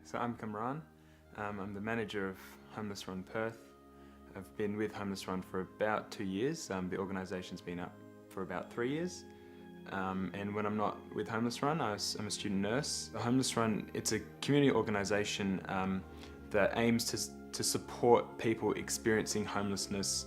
So I'm Qur'an. I'm the manager of Homeless Run Perth. I've been with Homeless Run for about 2 years. The organisation's been up for about 3 years. And when I'm not with Homeless Run, I'm a student nurse. The Homeless Run, it's a community organisation that aims to support people experiencing homelessness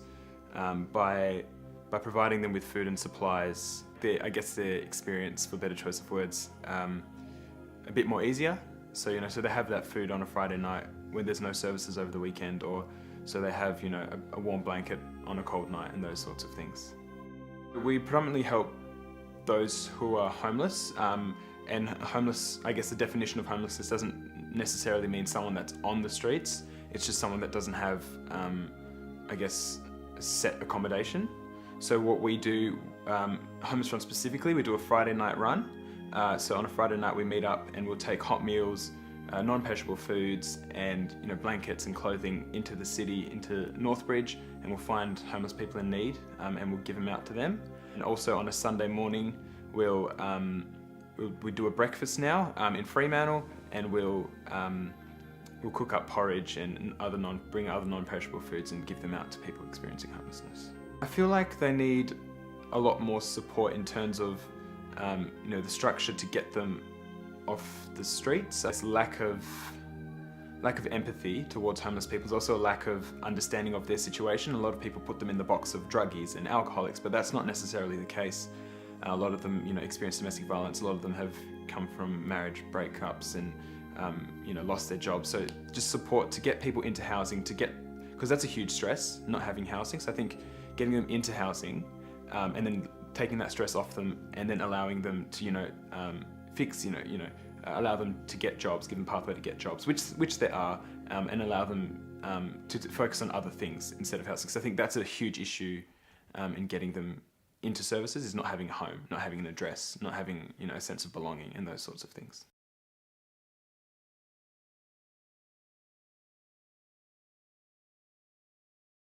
by providing them with food and supplies. I guess their experience, for better choice of words, a bit more easier. So so they have that food on a Friday night when there's no services over the weekend, or so they have a warm blanket on a cold night and those sorts of things. We predominantly help those who are homeless, and homeless, I guess the definition of homelessness doesn't necessarily mean someone that's on the streets. It's just someone that doesn't have, I guess, set accommodation. So what we do, Homeless Run specifically, we do a Friday night run. So on a Friday night we meet up and we'll take hot meals, non-perishable foods and blankets and clothing into the city, into Northbridge, and we'll find homeless people in need and we'll give them out to them. And also on a Sunday morning we'll do a breakfast now in Fremantle, and we'll cook up porridge and bring other non-perishable foods and give them out to people experiencing homelessness. I feel like they need a lot more support in terms of the structure to get them off the streets. This lack of empathy towards homeless people is also a lack of understanding of their situation. A lot of people put them in the box of druggies and alcoholics, but that's not necessarily the case. A lot of them experience domestic violence. A lot of them have come from marriage breakups and lost their jobs. So just support to get people into housing, because that's a huge stress, not having housing. So I think getting them into housing and then taking that stress off them, and then allowing them to allow them to get jobs, give them a pathway to get jobs, which there are, and allow them to focus on other things instead of housing. So I think that's a huge issue in getting them into services, is not having a home, not having an address, not having a sense of belonging and those sorts of things.